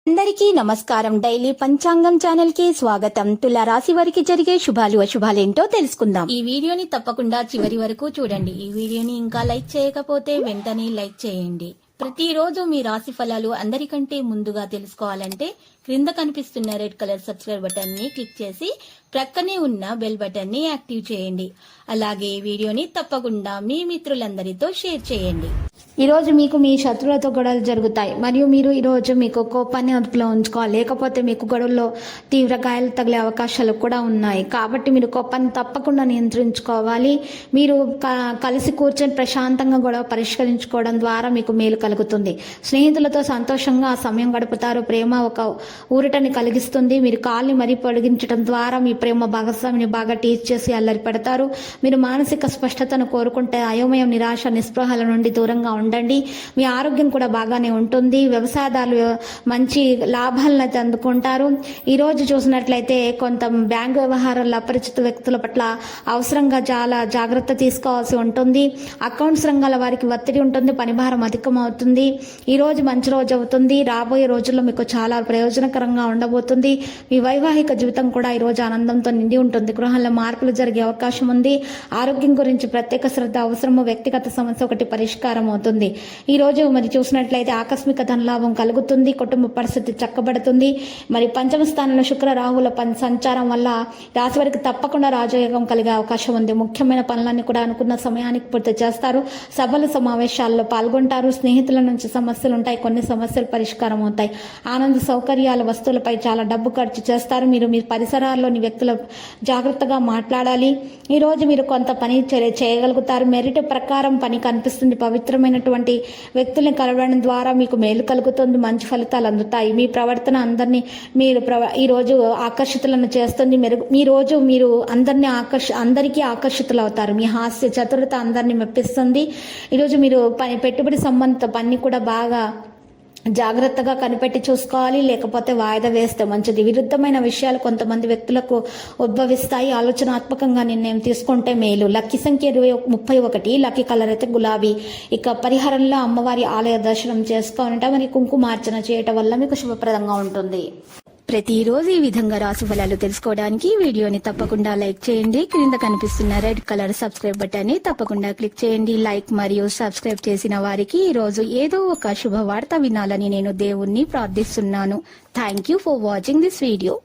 అందరికీ నమస్కారం. డైలీ పంచాంగం ఛానల్ కి స్వాగతం. తుల రాశి వారికి జరిగే శుభాలు అశుభాలేంటో తెలుసుకుందాం. ఈ వీడియోని తప్పకుండా చివరి వరకు చూడండి. ఈ వీడియోని ఇంకా లైక్ చేయకపోతే వెంటనే లైక్ చేయండి. ప్రతిరోజు మీ రాశి ఫలాలు అందరికంటే ముందుగా తెలుసుకోవాలంటే క్రింద కనిపిస్తున్న రెడ్ కలర్ సబ్స్క్రైబ్ బటన్ ని క్లిక్ చేసి ప్రక్కనే ఉన్న బెల్ బటన్ ని యాక్టివ్ చేయండి. అలాగే వీడియోని తప్పకుండా మీ మిత్రులందరితో షేర్ చేయండి. ఈ రోజు మీకు మీ శత్రువులతో గొడవలు జరుగుతాయి మరియు మీరు ఈ రోజు మీకు కోపాన్ని అదుపులో ఉంచుకోవాలి, లేకపోతే మీకు గొడవల్లో తీవ్ర గాయాలు తగిలే అవకాశాలు కూడా ఉన్నాయి. కాబట్టి మీరు కోపాన్ని తప్పకుండా నియంత్రించుకోవాలి. మీరు కలిసి కూర్చొని ప్రశాంతంగా గొడవ పరిష్కరించుకోవడం ద్వారా మీకు మేలు కలుగుతుంది. స్నేహితులతో సంతోషంగా ఆ సమయం గడుపుతారు. ప్రేమ ఒక ఊరటని కలిగిస్తుంది. మీరు కాల్ని మరీ పొడిగించడం ద్వారా మీ ప్రేమ భాగస్వామిని బాగా టీచ్ చేసి అల్లరి పెడతారు. మీరు మానసిక స్పష్టతను కోరుకుంటే అయోమయం, నిరాశ, నిస్పృహల నుండి దూరంగా ఉండండి. మీ ఆరోగ్యం కూడా బాగానే ఉంటుంది. వ్యవసాయదారులు మంచి లాభాలను అందుకుంటారు. ఈ రోజు చూసినట్లయితే కొంత బ్యాంకు వ్యవహారాల్లో అపరిచిత వ్యక్తుల పట్ల అవసరంగా చాలా జాగ్రత్త తీసుకోవాల్సి ఉంటుంది. అకౌంట్స్ రంగాల వారికి ఒత్తిడి ఉంటుంది. పనిభారం అధికమవుతుంది. ఈ రోజు మంచి రోజు అవుతుంది. రాబోయే రోజుల్లో మీకు చాలా ప్రయోజనకరంగా ఉండబోతుంది. మీ వైవాహిక జీవితం కూడా ఈ రోజు ఆనందంతో నిండి ఉంటుంది. గృహంలో మార్పులు జరిగే అవకాశం ఉంది. ఆరోగ్యం గురించి ప్రత్యేక శ్రద్ధ అవసరము. వ్యక్తిగత సమస్య ఒకటి పరిష్కారం అవుతుంది. ఈ రోజు మరి చూసినట్లయితే ఆకస్మిక ధనలాభం కలుగుతుంది. కుటుంబ పరిస్థితి చక్కబడుతుంది. మరి పంచమ స్థానంలో శుక్ర రాహుల సంచారం వల్ల రాశి వారికి తప్పకుండా రాజయోగం కలిగే అవకాశం ఉంది. ముఖ్యమైన పనులన్నీ కూడా అనుకున్న సమయానికి పూర్తి చేస్తారు. సభలు సమావేశాల్లో పాల్గొంటారు. స్నేహితుల నుంచి సమస్యలు ఉంటాయి. కొన్ని సమస్యలు పరిష్కారం అవుతాయి. ఆనంద సౌకర్యాల వస్తువులపై చాలా డబ్బు ఖర్చు చేస్తారు. మీరు మీ పరిసరాల్లోని వ్యక్తుల జాగ్రత్తగా మాట్లాడాలి. ఈ రోజు మీరు కొంత పని చేయగలుగుతారు. మెరిట్ ప్రకారం పని కనిపిస్తుంది. పవిత్రమైనటువంటి వ్యక్తుల్ని కలవడం ద్వారా మీకు మేలు కలుగుతుంది. మంచి ఫలితాలు అందుతాయి. మీ ప్రవర్తన అందరినీ ఈ రోజు ఆకర్షితులను చేస్తుంది. ఈ రోజు మీరు అందరికీ ఆకర్షితులు అవుతారు. మీ హాస్య చతురత అందరినీ మెప్పిస్తుంది. ఈరోజు మీరు పెట్టుబడి సంబంధిత పని కూడా బాగా జాగ్రత్తగా కనిపెట్టి చూసుకోవాలి, లేకపోతే వాయిదా వేస్తే మంచిది. విరుద్ధమైన విషయాలు కొంతమంది వ్యక్తులకు ఉద్భవిస్తాయి. ఆలోచనాత్మకంగా నిర్ణయం తీసుకుంటే మేలు. లక్కీ సంఖ్య 31. లక్కీ కలర్ అయితే గులాబీ. ఇక పరిహారంలో అమ్మవారి ఆలయ దర్శనం చేసుకోవాలంటే మరి కుంకుమార్చన చేయటం వల్ల మీకు శుభప్రదంగా ఉంటుంది. ప్రతిరోజు ఈ విధంగా రాశి ఫలాలు తెలుసుకోవడానికి వీడియోని తప్పకుండా లైక్ చేయండి. క్రింద కనిపిస్తున్న రెడ్ కలర్ సబ్స్క్రైబ్ బటన్ ని తప్పకుండా క్లిక్ చేయండి. లైక్ మరియు సబ్స్క్రైబ్ చేసిన వారికి ఈ రోజు ఏదో ఒక శుభవార్త వినాలని నేను దేవుణ్ణి ప్రార్థిస్తున్నాను. Thank you for watching this video.